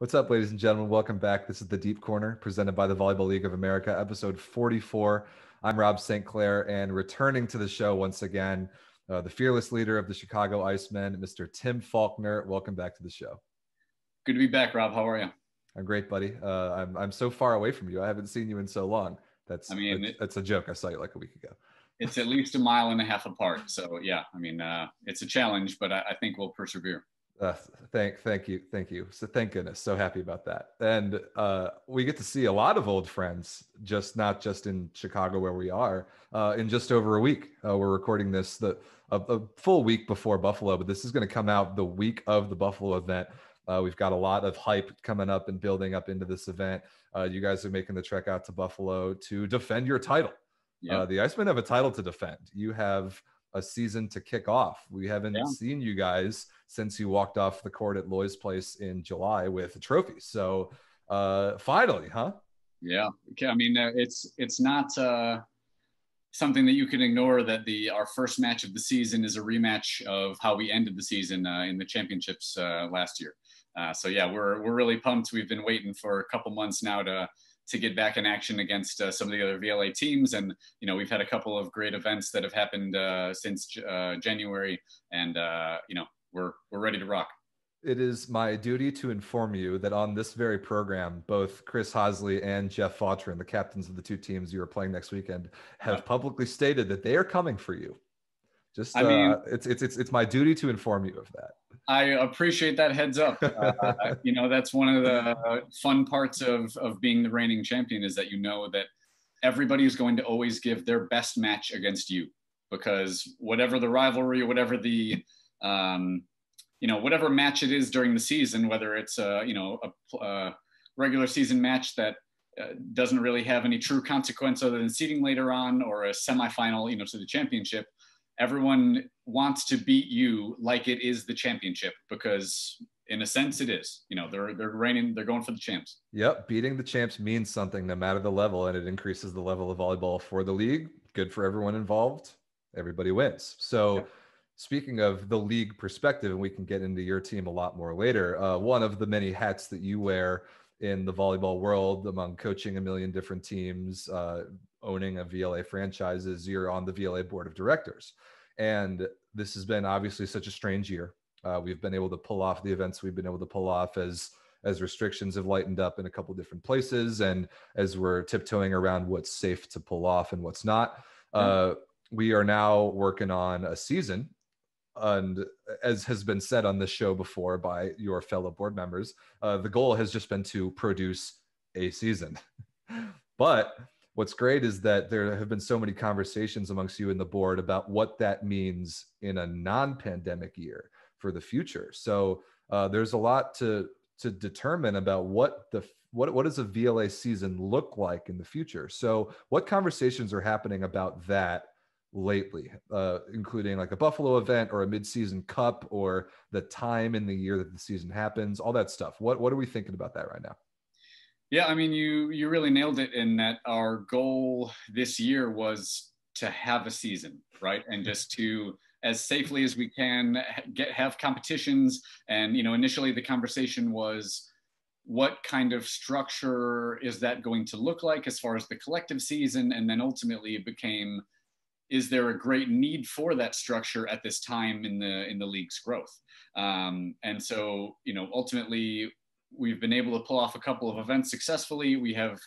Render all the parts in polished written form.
What's up, ladies and gentlemen? Welcome back. This is The Deep Corner, presented by the Volleyball League of America, episode 44. I'm Rob St. Clair, and returning to the show once again, the fearless leader of the Chicago Icemen, Mr. Tim Falknor. Welcome back to the show. Good to be back, Rob. How are you? I'm great, buddy. I'm so far away from you. I haven't seen you in so long. That's a joke. I saw you like a week ago. It's at least a mile and a half apart. So yeah, it's a challenge, but I think we'll persevere. Thank you. So thank goodness. So happy about that. And we get to see a lot of old friends, not just in Chicago where we are, in just over a week. We're recording this a full week before Buffalo, but this is going to come out the week of the Buffalo event. We've got a lot of hype coming up and building up into this event. You guys are making the trek out to Buffalo to defend your title. Yep. The Icemen have a title to defend. You have a season to kick off. We haven't seen you guys since you walked off the court at Loy's place in July with a trophy. So finally, huh? Yeah. Okay. I mean, it's not something that you can ignore that our first match of the season is a rematch of how we ended the season in the championships last year. So yeah, we're really pumped. We've been waiting for a couple months now to get back in action against some of the other VLA teams. And, we've had a couple of great events that have happened since January, and, we're ready to rock. It is my duty to inform you that on this very program, both Chris Hosley and Jeff Fautrin, the captains of the two teams you are playing next weekend, have publicly stated that they are coming for you. Just, it's my duty to inform you of that. I appreciate that heads up. That's one of the fun parts of being the reigning champion, is that that everybody is going to always give their best match against you, because whatever the rivalry, whatever the, whatever match it is during the season, whether it's a regular season match that doesn't really have any true consequence other than seeding later on, or a semifinal, to the championship, everyone wants to beat you like it is the championship, because in a sense it is. They're reigning, they're going for the champs. Yep, beating the champs means something no matter the level, and it increases the level of volleyball for the league. Good for everyone involved. Everybody wins. So speaking of the league perspective, and we can get into your team a lot more later, one of the many hats that you wear in the volleyball world, among coaching a million different teams, owning a VLA franchise, is you're on the VLA board of directors. And this has been obviously such a strange year. We've been able to pull off the events we've been able to pull off as restrictions have lightened up in a couple different places, and as we're tiptoeing around what's safe to pull off and what's not. We are now working on a season. And as has been said on this show before by your fellow board members, the goal has just been to produce a season. But what's great is that there have been so many conversations amongst you and the board about what that means in a non-pandemic year for the future. So there's a lot to determine about what does a VLA season look like in the future. So what conversations are happening about that lately, including like a Buffalo event or a mid-season cup, or the time in the year that the season happens, all that stuff? What are we thinking about that right now? Yeah, I mean, you really nailed it in that our goal this year was to have a season, right? And just to, as safely as we can, have competitions. And, initially the conversation was, what kind of structure is that going to look like as far as the collective season? And then ultimately it became, is there a great need for that structure at this time in the league's growth? And so, ultimately, we've been able to pull off a couple of events successfully. We have,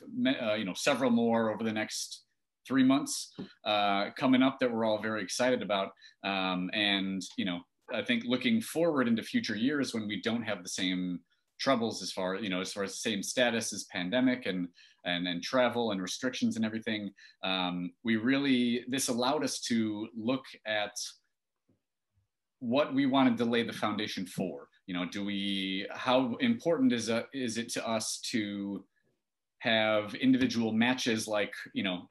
several more over the next 3 months coming up that we're all very excited about. And, I think looking forward into future years when we don't have the same troubles as far as the same status as pandemic and travel and restrictions and everything, this allowed us to look at what we wanted to lay the foundation for. How important is it to us to have individual matches like,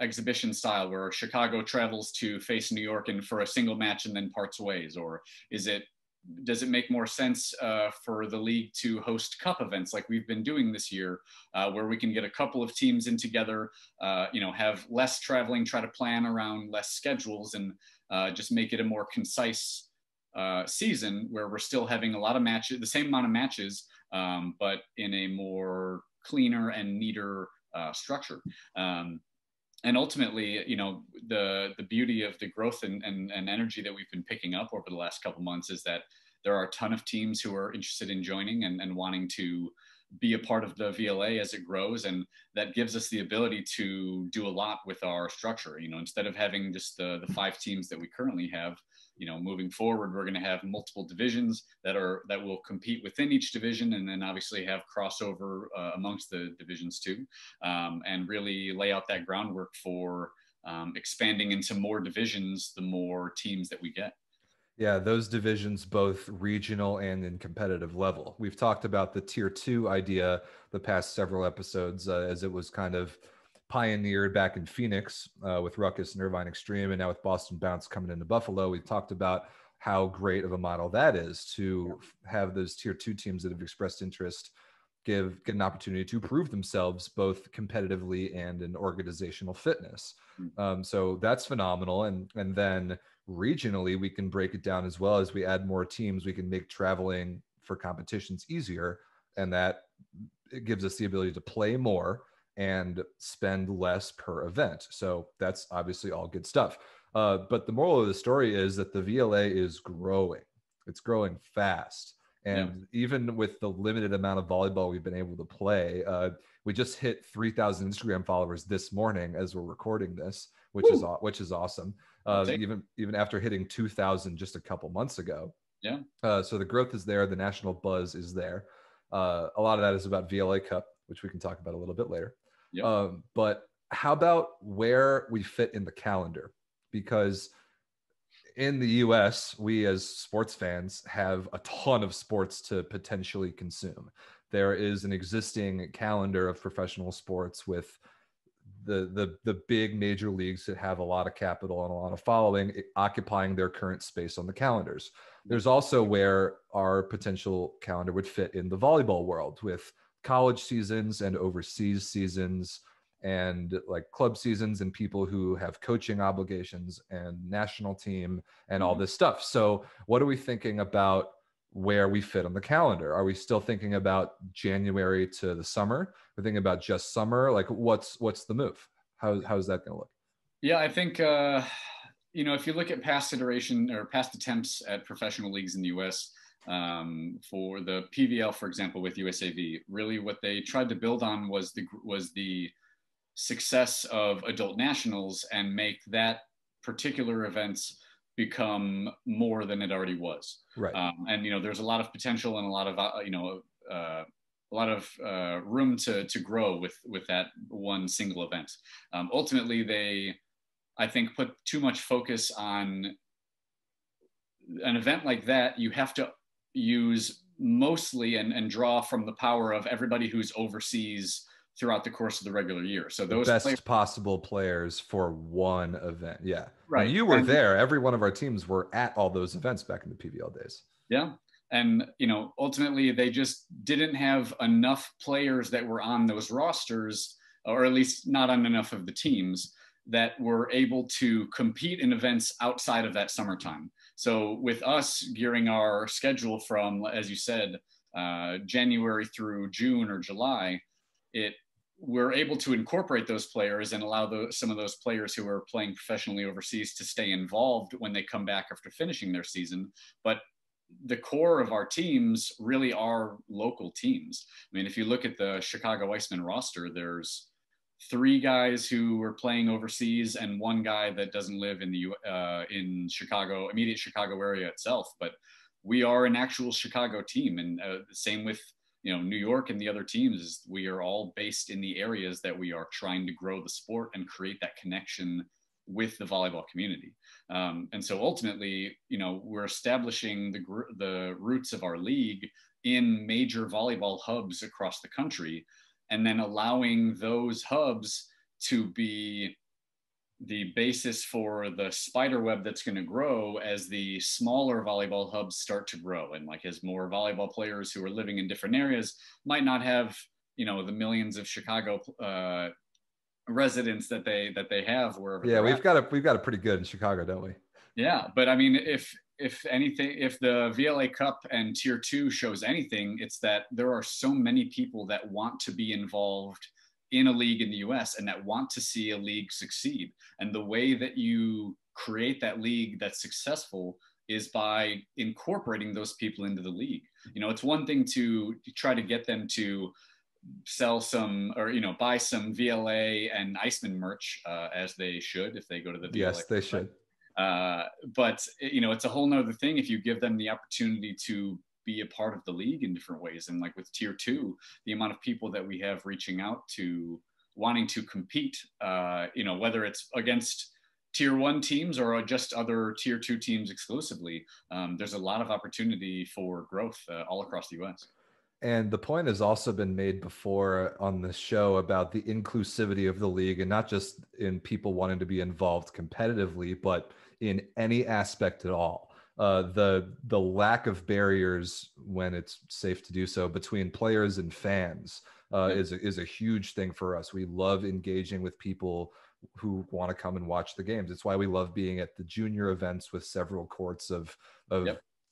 exhibition style, where Chicago travels to face New York and for a single match and then parts ways? Or does it make more sense for the league to host cup events like we've been doing this year, where we can get a couple of teams in together, have less traveling, try to plan around less schedules, and just make it a more concise season where we're still having a lot of matches, the same amount of matches, but in a more cleaner and neater structure. And ultimately, the beauty of the growth and energy that we've been picking up over the last couple months is that there are a ton of teams who are interested in joining and wanting to be a part of the VLA as it grows. And that gives us the ability to do a lot with our structure. Instead of having just the 5 teams that we currently have, moving forward, we're going to have multiple divisions that will compete within each division, and then obviously have crossover amongst the divisions too, and really lay out that groundwork for expanding into more divisions the more teams that we get. Yeah, those divisions, both regional and in competitive level. We've talked about the tier 2 idea the past several episodes, as it was kind of pioneered back in Phoenix with Ruckus and Irvine Extreme, and now with Boston Bounce coming into Buffalo. We've talked about how great of a model that is to have those tier 2 teams that have expressed interest get an opportunity to prove themselves both competitively and in organizational fitness. So that's phenomenal. And then regionally, we can break it down as well. As we add more teams, we can make traveling for competitions easier, and that it gives us the ability to play more and spend less per event. So that's obviously all good stuff. But the moral of the story is that the VLA is growing. It's growing fast. And even with the limited amount of volleyball we've been able to play, we just hit 3,000 Instagram followers this morning as we're recording this, which is awesome. Even after hitting 2,000 just a couple months ago. Yeah. So the growth is there. The national buzz is there. A lot of that is about VLA Cup, which we can talk about a little bit later. Yep. But how about where we fit in the calendar? Because in the US, we as sports fans have a ton of sports to potentially consume. There is an existing calendar of professional sports with the big major leagues that have a lot of capital and a lot of following occupying their current space on the calendars. There's also where our potential calendar would fit in the volleyball world, with college seasons and overseas seasons and like club seasons and people who have coaching obligations and national team and all this stuff. So what are we thinking about where we fit on the calendar? Are we still thinking about January to the summer? We're thinking about just summer. Like what's the move? How's that going to look? Yeah, I think, if you look at past iteration or past attempts at professional leagues in the US, for the PVL, for example, with USAV, really what they tried to build on was the success of adult nationals and make that particular events become more than it already was. Right. And there's a lot of potential and a lot of room to grow with that one single event. Ultimately, they, I think, put too much focus on an event like that. You have to use mostly and draw from the power of everybody who's overseas throughout the course of the regular year. So those best possible players for one event. Yeah. Right. And you were there. Every one of our teams were at all those events back in the PVL days. Yeah. And, ultimately they just didn't have enough players that were on those rosters, or at least not on enough of the teams that were able to compete in events outside of that summertime. So with us gearing our schedule from, as you said, January through June or July, we're able to incorporate those players and allow some of those players who are playing professionally overseas to stay involved when they come back after finishing their season. But the core of our teams really are local teams. I mean, if you look at the Chicago Icemen roster, there's 3 guys who are playing overseas and 1 guy that doesn't live in Chicago, immediate Chicago area itself. But we are an actual Chicago team, and the same with New York and the other teams. Is we are all based in the areas that we are trying to grow the sport and create that connection with the volleyball community. And so ultimately, we're establishing the roots of our league in major volleyball hubs across the country, and then allowing those hubs to be the basis for the spider web that's going to grow as the smaller volleyball hubs start to grow. And like as more volleyball players who are living in different areas might not have, the millions of Chicago residents that they have wherever. Yeah, we've got it pretty good in Chicago, don't we? Yeah, but I mean, if if anything, if the VLA Cup and Tier 2 shows anything, it's that there are so many people that want to be involved in a league in the US and that want to see a league succeed. And the way that you create that league that's successful is by incorporating those people into the league. You know, it's one thing to try to get them to sell some, or, you know, buy some VLA and Icemen merch, as they should if they go to the VLA. Yes, they should. But you know, it's a whole nother thing if you give them the opportunity to be a part of the league in different ways. And like with Tier 2, the amount of people that we have reaching out to wanting to compete, you know, whether it's against Tier 1 teams or just other Tier 2 teams exclusively, there's a lot of opportunity for growth all across the US. And the point has also been made before on the show about the inclusivity of the league, and not just in people wanting to be involved competitively, but in any aspect at all. The lack of barriers, when it's safe to do so, between players and fans is a huge thing for us. We love engaging with people who want to come and watch the games. It's why we love being at the junior events with several courts of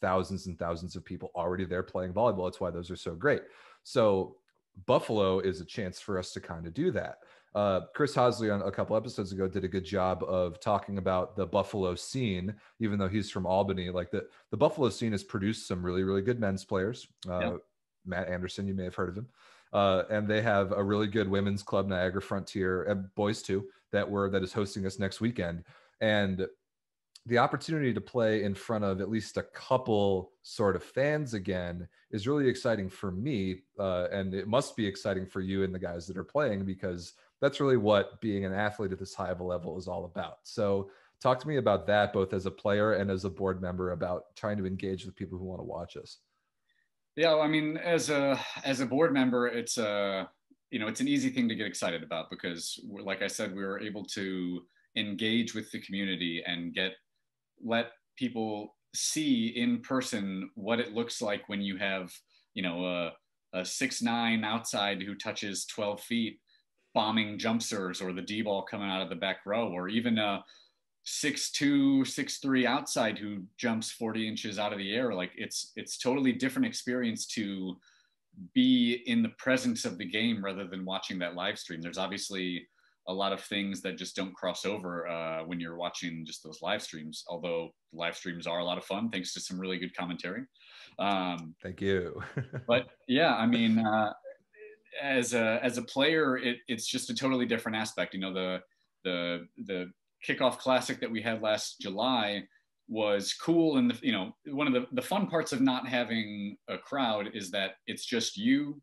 thousands and thousands of people already there playing volleyball. It's why those are so great. So Buffalo is a chance for us to kind of do that. Chris Hosley on a couple episodes ago did a good job of talking about the Buffalo scene, even though he's from Albany. Like the Buffalo scene has produced some really, really good men's players. Matt Anderson, you may have heard of him. And they have a really good women's club, Niagara Frontier, and boys too, that is hosting us next weekend. And the opportunity to play in front of at least a couple sort of fans again is really exciting for me. And it must be exciting for you and the guys that are playing, because that's really what being an athlete at this high of a level is all about. So talk to me about that, both as a player and as a board member, about trying to engage with people who want to watch us. Yeah, I mean, as a board member, it's you know, it's an easy thing to get excited about, because like I said, we were able to engage with the community and let people see in person what it looks like when you have, you know, a 6'9" outside who touches 12 feet bombing jumpsters, or the D-ball coming out of the back row, or even a 6'2", 6'3" outside who jumps 40 inches out of the air. Like it's totally different experience to be in the presence of the game rather than watching that live stream. There's obviously a lot of things that just don't cross over when you're watching just those live streams, although live streams are a lot of fun thanks to some really good commentary. Thank you. But yeah, I mean, as a player, it's just a totally different aspect. You know, the kickoff classic that we had last July was cool, and you know, one of the fun parts of not having a crowd is that it's just you,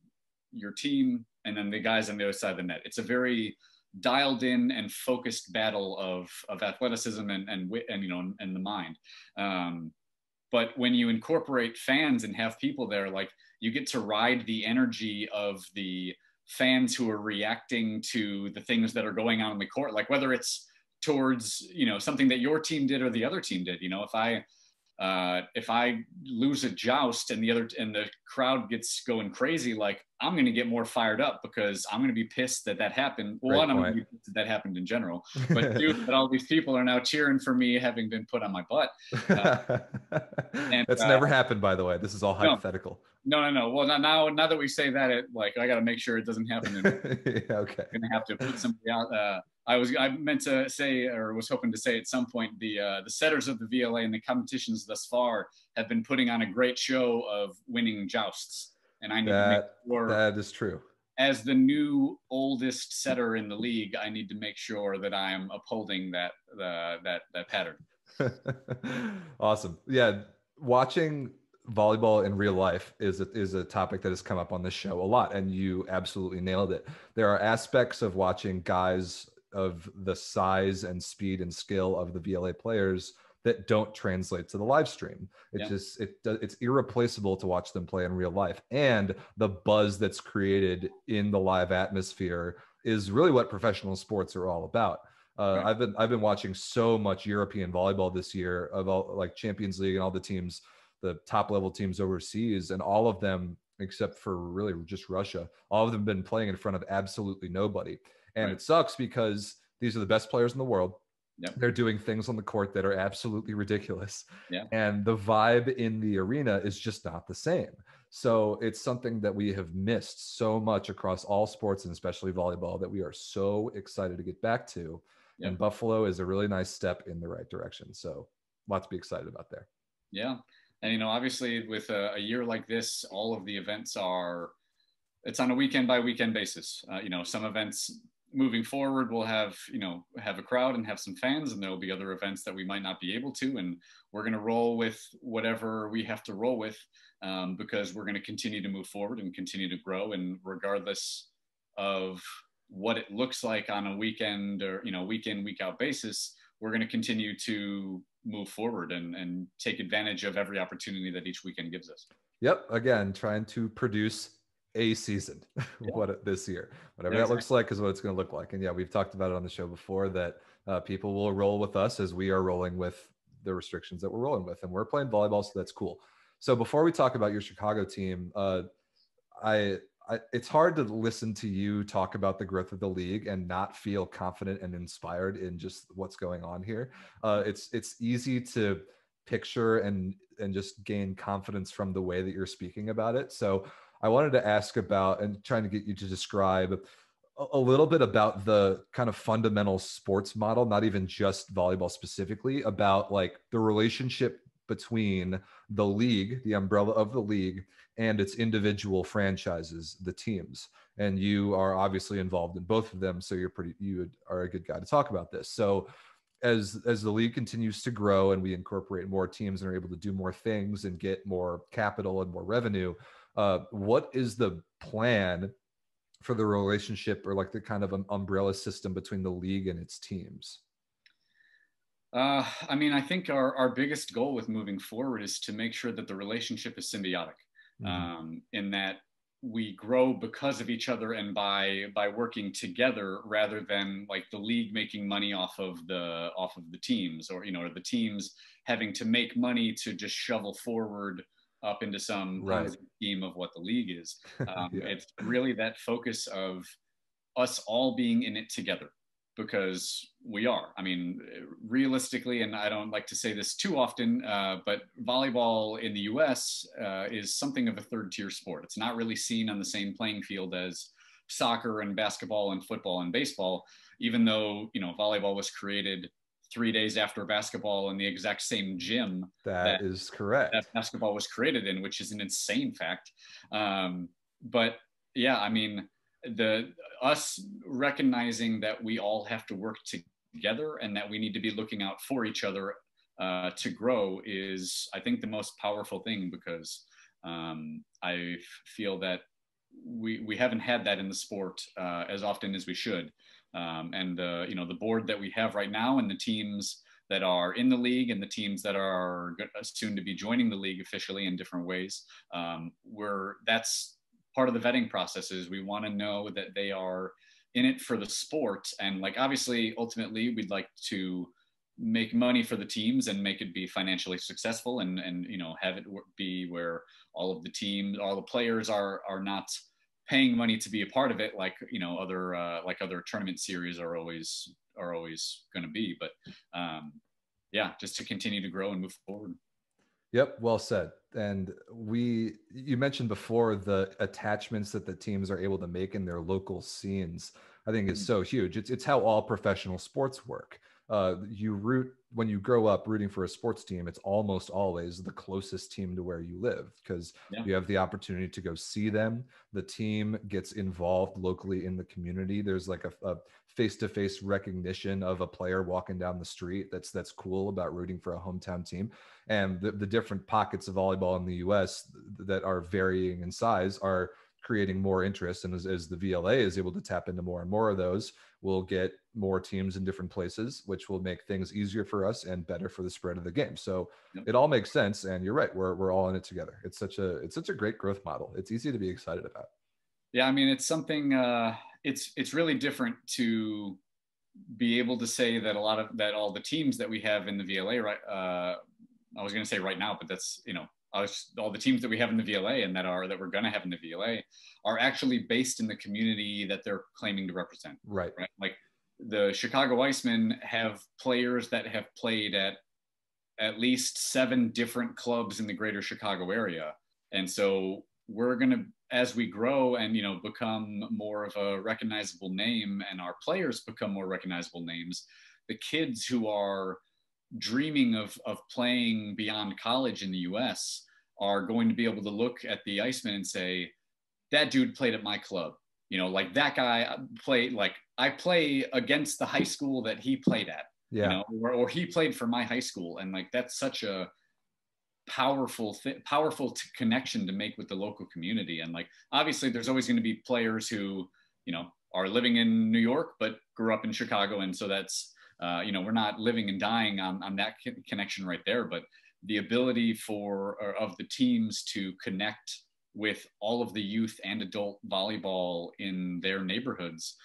your team, and then the guys on the other side of the net. It's a very dialed in and focused battle of athleticism and wit and, you know, and the mind. But when you incorporate fans and have people there, like, you get to ride the energy of the fans who are reacting to the things that are going on in the court, like whether it's towards, you know, something that your team did or the other team did. You know, if I lose a joust and the crowd gets going crazy, like, I'm going to get more fired up because I'm going to be pissed that happened. Well, one, I'm going to be pissed that happened in general, but two, that all these people are now cheering for me having been put on my butt. And that's never happened, by the way. This is all hypothetical. No. Well, now that we say that, I got to make sure it doesn't happen. Yeah, okay. I'm going to have to put somebody out. I meant to say, or was hoping to say at some point, the setters of the VLA and the competitions thus far have been putting on a great show of winning jousts. And I need to make sure that is true. As the new oldest setter in the league, I need to make sure that I'm upholding that pattern. Awesome. Yeah, watching volleyball in real life is a topic that has come up on this show a lot, and you absolutely nailed it. There are aspects of watching guys of the size and speed and skill of the VLA players that don't translate to the live stream. It's irreplaceable to watch them play in real life, and the buzz that's created in the live atmosphere is really what professional sports are all about. Right. I've been watching so much European volleyball this year, of all, like, Champions League and all the teams, the top level teams overseas, and all of them, except for really just Russia, all of them have been playing in front of absolutely nobody. And It sucks because these are the best players in the world. Yep. They're doing things on the court that are absolutely ridiculous. Yeah. And the vibe in the arena is just not the same. So it's something that we have missed so much across all sports, and especially volleyball, that we are so excited to get back to. Yep. And Buffalo is a really nice step in the right direction. So lots to be excited about there. Yeah. And, you know, obviously with a year like this, all of the events it's on a weekend by weekend basis. You know, some events moving forward will have a crowd and have some fans, and there will be other events that we might not be able to, and we're going to roll with whatever we have to roll with, because we're going to continue to move forward and continue to grow. And regardless of what it looks like on a weekend or, you know, week in, week out basis, we're going to continue to move forward and take advantage of every opportunity that each weekend gives us. Yep. Again, trying to produce a season Yeah. this year, whatever Yeah, that exactly. looks like is what it's going to look like. And yeah, we've talked about it on the show before that people will roll with us as we are rolling with the restrictions that we're rolling with, and we're playing volleyball, so that's cool. So before we talk about your Chicago team, it's hard to listen to you talk about the growth of the league and not feel confident and inspired in just what's going on here. It's easy to picture and just gain confidence from the way that you're speaking about it. So I wanted to ask about and trying to get you to describe a little bit about the kind of fundamental sports model, not even just volleyball specifically, about like the relationship between the league, the umbrella of the league, and its individual franchises, the teams. And you are obviously involved in both of them, so you are a good guy to talk about this. So as the league continues to grow and we incorporate more teams and are able to do more things and get more capital and more revenue, what is the plan for the relationship, or like the kind of an umbrella system between the league and its teams? I mean, I think our biggest goal with moving forward is to make sure that the relationship is symbiotic, in that we grow because of each other and by working together, rather than like the league making money off of the teams, or, you know, or the teams having to make money to just shovel forward up into some Right. scheme of what the league is. Yeah. It's really that focus of us all being in it together, because we are. I mean, realistically, and I don't like to say this too often, but volleyball in the US is something of a third tier sport. It's not really seen on the same playing field as soccer and basketball and football and baseball, even though, you know, volleyball was created 3 days after basketball in the exact same gym That is correct. that basketball was created in, which is an insane fact. But yeah, I mean, us recognizing that we all have to work together and that we need to be looking out for each other to grow is, I think, the most powerful thing, because I feel that we haven't had that in the sport as often as we should. And you know, the board that we have right now and the teams that are in the league and the teams that are soon to be joining the league officially in different ways, that's part of the vetting process. Is we want to know that they are in it for the sport. And like, obviously, ultimately, we'd like to make money for the teams and make it be financially successful, and you know, have it be where all of the teams, all the players are not paying money to be a part of it, like, you know, other tournament series are always going to be. But yeah, just to continue to grow and move forward. Yep, well said. And you mentioned before the attachments that the teams are able to make in their local scenes. I think is so huge. It's how all professional sports work. When you grow up rooting for a sports team, it's almost always the closest team to where you live, because you have the opportunity to go see them. The team gets involved locally in the community. There's like a face-to-face recognition of a player walking down the street. That's cool about rooting for a hometown team. And the different pockets of volleyball in the US that are varying in size are creating more interest. And as the VLA is able to tap into more and more of those, we'll get more teams in different places, which will make things easier for us and better for the spread of the game. So it all makes sense. And you're right, we're all in it together. It's such a great growth model. It's easy to be excited about. Yeah, I mean, it's something. It's really different to be able to say that all the teams that we have in the VLA, right? I was going to say right now, but that's, you know, all the teams that we have in the VLA and that we're going to have in the VLA are actually based in the community that they're claiming to represent. Right. Like, the Chicago Icemen have players that have played at least 7 different clubs in the greater Chicago area. And so we're going to, as we grow and, become more of a recognizable name and our players become more recognizable names, the kids who are dreaming of playing beyond college in the US are going to be able to look at the Icemen and say, that dude played at my club. Like that guy played, like I play against the high school that he played at, Yeah. or he played for my high school. And like, that's such a powerful connection to make with the local community. And like, obviously there's always going to be players who, are living in New York, but grew up in Chicago. And so that's, we're not living and dying on that connection right there, but the ability of the teams to connect with all of the youth and adult volleyball in their neighborhoods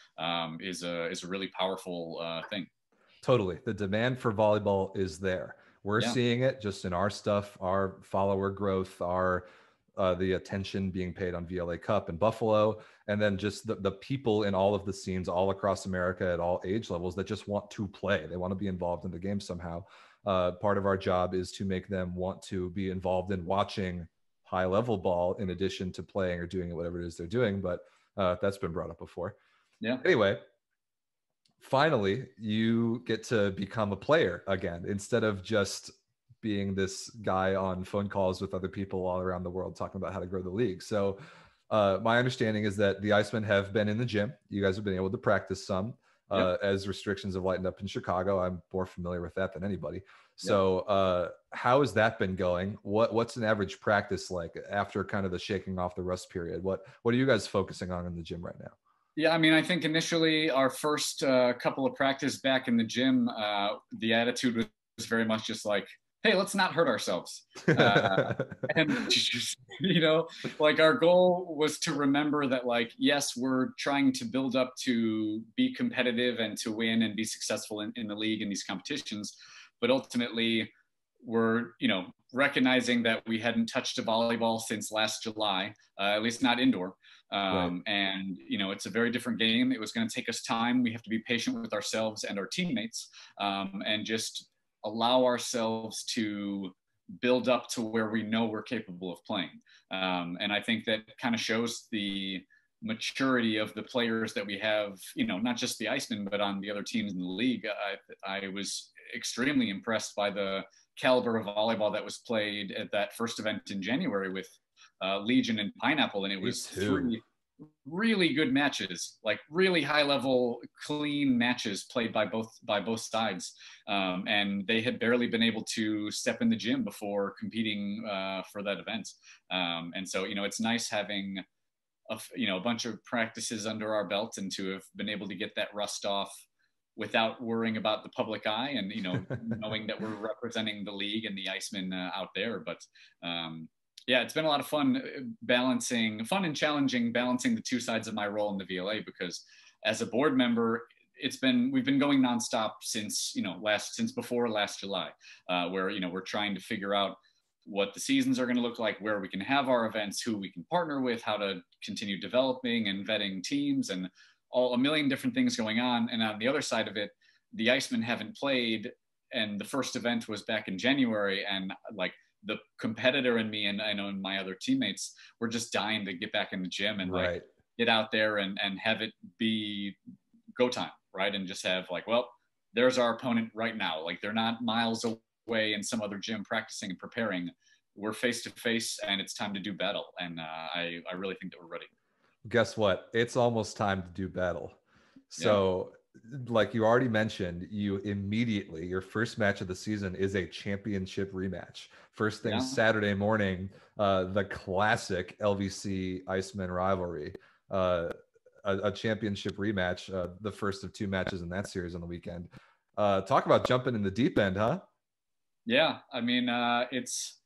is a really powerful thing. Totally. The demand for volleyball is there. We're seeing it just in our stuff, our follower growth, our the attention being paid on VLA Cup and Buffalo, and then just the people in all of the scenes all across America at all age levels that just want to play. They want to be involved in the game somehow. Part of our job is to make them want to be involved in watching high level ball in addition to playing or doing whatever it is they're doing. But that's been brought up before. Yeah. Anyway, finally, you get to become a player again instead of just being this guy on phone calls with other people all around the world talking about how to grow the league. So my understanding is that the Icemen have been in the gym. You guys have been able to practice some as restrictions have lightened up in Chicago. I'm more familiar with that than anybody. So how has that been going? What's an average practice like after kind of the shaking off the rust period? What are you guys focusing on in the gym right now? Yeah, I mean, I think initially our first couple of practice back in the gym, the attitude was very much just like, hey, let's not hurt ourselves. And just, like our goal was to remember that, like, yes, we're trying to build up to be competitive and to win and be successful in the league and these competitions. But ultimately, we're, recognizing that we hadn't touched a volleyball since last July, at least not indoor. Right. And, it's a very different game. It was going to take us time. We have to be patient with ourselves and our teammates and just allow ourselves to build up to where we know we're capable of playing. And I think that kind of shows the maturity of the players that we have, not just the Icemen, but on the other teams in the league. I was extremely impressed by the caliber of volleyball that was played at that first event in January with Legion and Pineapple. And it was 3 really good matches, like really high level, clean matches played by both sides. And they had barely been able to step in the gym before competing for that event. And so, it's nice having a bunch of practices under our belt and to have been able to get that rust off without worrying about the public eye and, knowing that we're representing the league and the Icemen out there. But yeah, it's been a lot of fun fun and challenging, balancing the 2 sides of my role in the VLA, because as a board member, we've been going nonstop since before last July, where, we're trying to figure out what the seasons are going to look like, where we can have our events, who we can partner with, how to continue developing and vetting teams, and a million different things going on. And on the other side of it, the Icemen haven't played, and the first event was back in January, and like the competitor in me and I know my other teammates were just dying to get back in the gym and like get out there and have it be go time, right? And just have like, well, there's our opponent right now. Like they're not miles away in some other gym practicing and preparing. We're face to face and it's time to do battle. And I really think that we're ready. Guess what? It's almost time to do battle. So like you already mentioned, your first match of the season is a championship rematch. First thing Saturday morning, the classic LVC Icemen rivalry, a championship rematch, the first of 2 matches in that series on the weekend. Talk about jumping in the deep end, huh? Yeah, I mean, it's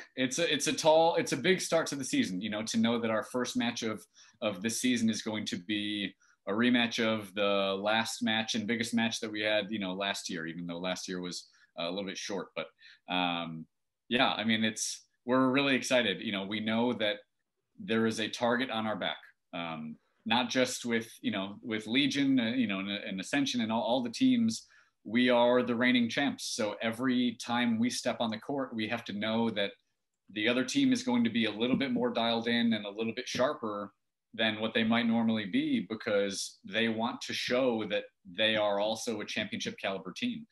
a big start to the season, to know that our first match of this season is going to be a rematch of the last match and biggest match that we had, last year, even though last year was a little bit short. But yeah, I mean, we're really excited. We know that there is a target on our back. not just with, with Legion, and Ascension and all the teams. We are the reigning champs. So every time we step on the court, we have to know that the other team is going to be a little bit more dialed in and a little bit sharper than what they might normally be, because they want to show that they are also a championship caliber team.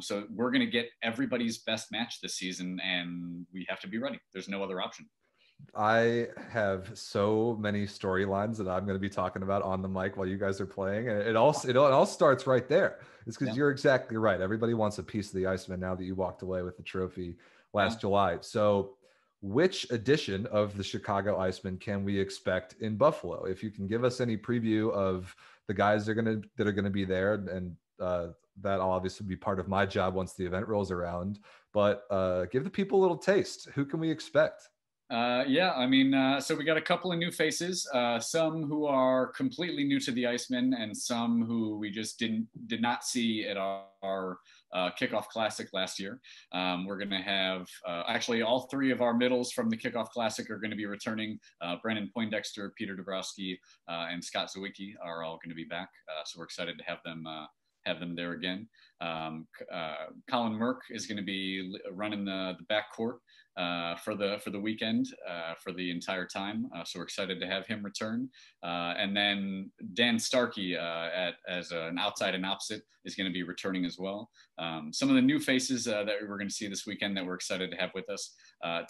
So we're going to get everybody's best match this season, and we have to be ready. There's no other option. I have so many storylines that I'm going to be talking about on the mic while you guys are playing, and it all starts right there. It's because you're exactly right. Everybody wants a piece of the Iceman now that you walked away with the trophy last July. So, which edition of the Chicago Icemen can we expect in Buffalo? If you can give us any preview of the guys that are gonna be there, and that'll obviously be part of my job once the event rolls around. But give the people a little taste. Who can we expect? So we got a couple of new faces, some who are completely new to the Icemen, and some who we just did not see at our kickoff classic last year. We're going to have actually all three of our middles from the kickoff classic are going to be returning. Brandon Poindexter, Peter Dabrowski, and Scott Zawicki are all going to be back. So we're excited to have them there again. Colin Merck is going to be running the backcourt for the weekend, for the entire time. So we're excited to have him return. And then Dan Starkey as an outside and opposite is going to be returning as well. Some of the new faces that we're going to see this weekend that we're excited to have with us,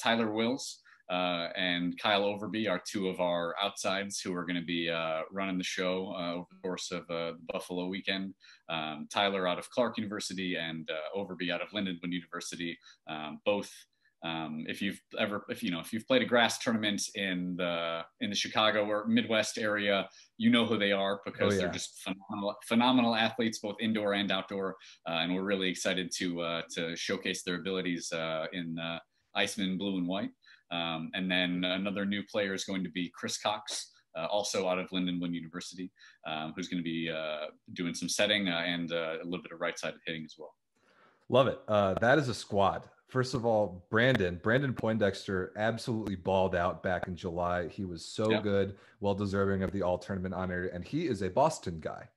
Tyler Wills and Kyle Overby are two of our outsides who are going to be running the show over the course of the Buffalo weekend. Tyler out of Clark University and Overby out of Lindenwood University. Both, if you've played a grass tournament in the Chicago or Midwest area, you know who they are, because they're just phenomenal athletes, both indoor and outdoor. And we're really excited to showcase their abilities in Icemen blue and white. And then another new player is going to be Chris Cox, also out of Lindenwood University, who's going to be doing some setting and a little bit of right-sided hitting as well. Love it. That is a squad. First of all, Brandon Poindexter absolutely balled out back in July. He was so good, well deserving of the all-tournament honor, and he is a Boston guy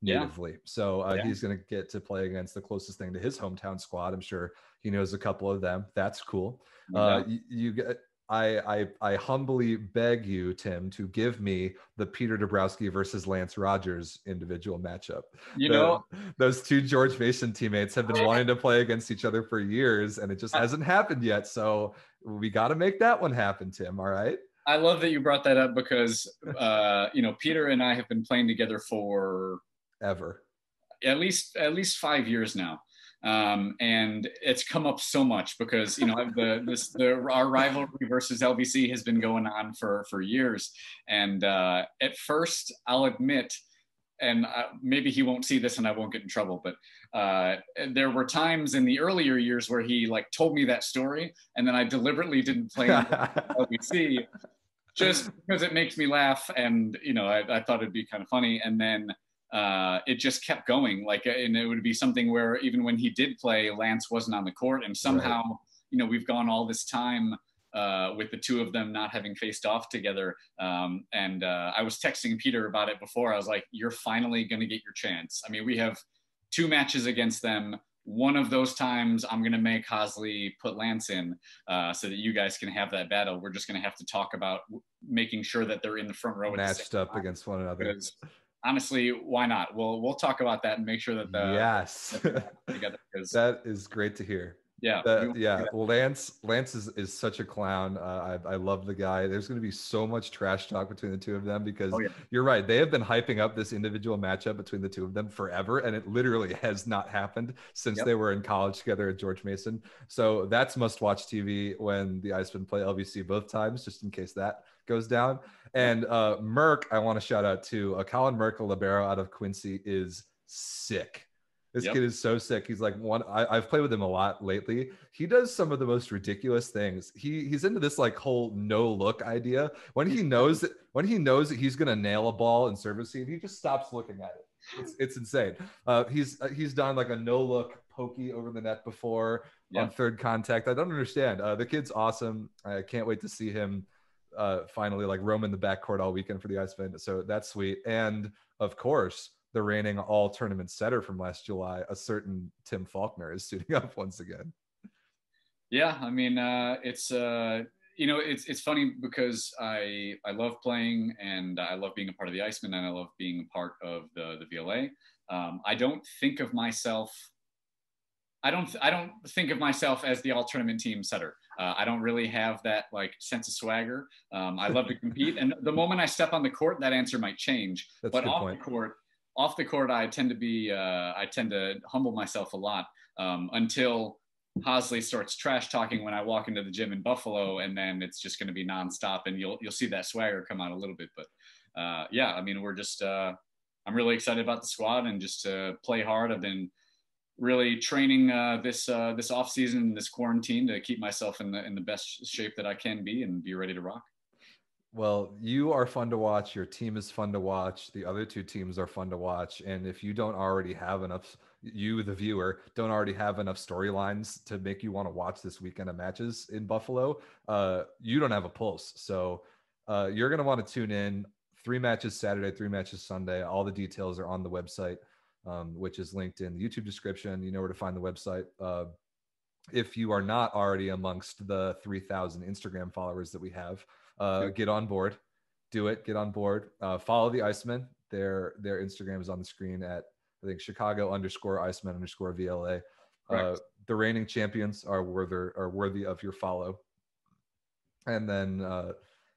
natively. So he's going to get to play against the closest thing to his hometown squad. I'm sure he knows a couple of them. That's cool. I humbly beg you, Tim, to give me the Peter Dabrowski versus Lance Rogers individual matchup. Those two George Mason teammates have been wanting to play against each other for years, and it just hasn't happened yet. So we got to make that one happen, Tim. All right. I love that you brought that up, because Peter and I have been playing together for at least 5 years now. And it's come up so much because, our rivalry versus LBC has been going on for years. And at first, I'll admit, and maybe he won't see this and I won't get in trouble, but there were times in the earlier years where he told me that story, and then I deliberately didn't play LBC just because it makes me laugh. And, I thought it'd be kind of funny. And then it just kept going, and it would be something where even when he did play, Lance wasn't on the court, and somehow, we've gone all this time with the two of them not having faced off together. And I was texting Peter about it before. I was like, you're finally going to get your chance. I mean, we have 2 matches against them. One of those times I'm going to make Hosley put Lance in so that you guys can have that battle. We're just going to have to talk about making sure that they're in the front row. Matched up against one another. Because, honestly, why not? We'll talk about that and make sure that together. That is great to hear. Lance is such a clown. I love the guy. There's going to be so much trash talk between the two of them because you're right. They have been hyping up this individual matchup between the two of them forever, and it literally has not happened since they were in college together at George Mason. So that's must-watch TV when the Icemen play LVC both times, just in case that goes down. And Merck, I want to shout out to Colin Merck, a libero out of Quincy, is sick. This kid is so sick. He's I've played with him a lot lately. He does some of the most ridiculous things. He's into this whole no look idea. When he knows that he's gonna nail a ball in service scene, he just stops looking at it. It's insane. He's done a no look pokey over the net before on third contact. I don't understand. The kid's awesome. I can't wait to see him finally like roaming the backcourt all weekend for the Icemen. So that's sweet. And of course, the reigning all tournament setter from last July, a certain Tim Falknor, is suiting up once again. Yeah, I mean, it's funny because I love playing and I love being a part of the Icemen and I love being a part of the VLA. I don't think of myself. I don't think of myself as the all tournament team setter. I don't really have that like sense of swagger. I love to compete, and the moment I step on the court, that answer might change. That's but a good point. Off the court, I tend to humble myself a lot until Hosley starts trash talking when I walk into the gym in Buffalo, and then it's just going to be nonstop, and you'll see that swagger come out a little bit. But yeah, I mean, I'm really excited about the squad and just to play hard. I've been really training this off season, this quarantine, to keep myself in the best shape that I can be and be ready to rock. Well, you are fun to watch. Your team is fun to watch. The other two teams are fun to watch. And if you don't already have enough, you, the viewer, don't already have enough storylines to make you want to watch this weekend of matches in Buffalo, you don't have a pulse. So you're going to want to tune in. 3 matches Saturday, 3 matches Sunday. All the details are on the website, which is linked in the YouTube description. You know where to find the website. If you are not already amongst the 3,000 Instagram followers that we have, get on board, do it, get on board, follow the Icemen. Their Instagram is on the screen at, I think, Chicago_Icemen_VLA. The reigning champions are worthy of your follow. And then,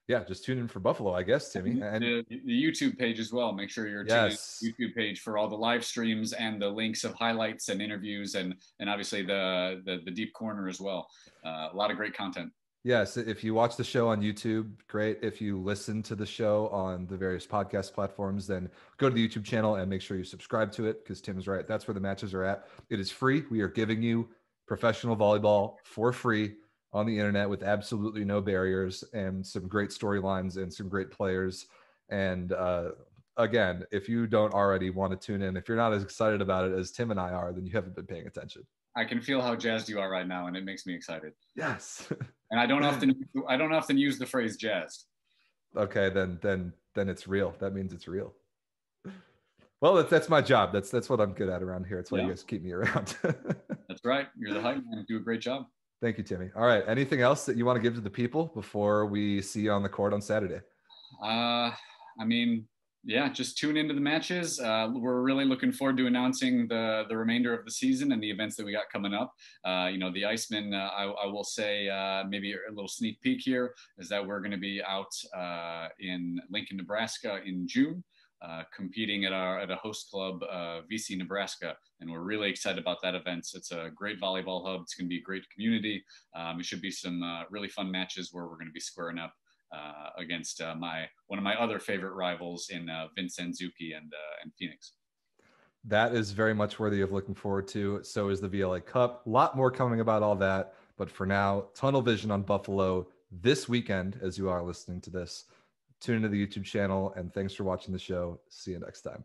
yeah, just tune in for Buffalo, I guess, Timmy. And the YouTube page as well. Make sure you're tuning in to the YouTube page for all the live streams and the links of highlights and interviews and obviously the deep corner as well. A lot of great content. Yes, if you watch the show on YouTube, great. If you listen to the show on the various podcast platforms, then go to the YouTube channel and make sure you subscribe to it, because Tim's right. That's where the matches are at. It is free. We are giving you professional volleyball for free on the internet with absolutely no barriers and some great storylines and some great players. And again, if you don't already want to tune in, if you're not as excited about it as Tim and I are, then you haven't been paying attention. I can feel how jazzed you are right now, and it makes me excited. Yes. And I don't often use the phrase jazzed. Okay, then it's real. That means it's real. Well, that's my job. That's what I'm good at around here. It's why you guys keep me around. That's right. You're the hype man. Do a great job. Thank you, Timmy. All right. Anything else that you want to give to the people before we see you on the court on Saturday? I mean, yeah, just tune into the matches. We're really looking forward to announcing the remainder of the season and the events that we got coming up. The Icemen, I will say maybe a little sneak peek here is that we're going to be out in Lincoln, Nebraska in June, competing at a host club, VC Nebraska. And we're really excited about that event. It's a great volleyball hub. It's going to be a great community. It should be some really fun matches where we're going to be squaring up against one of my other favorite rivals in Vince Zuki and Phoenix. That is very much worthy of looking forward to. So is the VLA Cup. A lot more coming about all that. But for now, tunnel vision on Buffalo this weekend as you are listening to this. Tune into the YouTube channel, and thanks for watching the show. See you next time.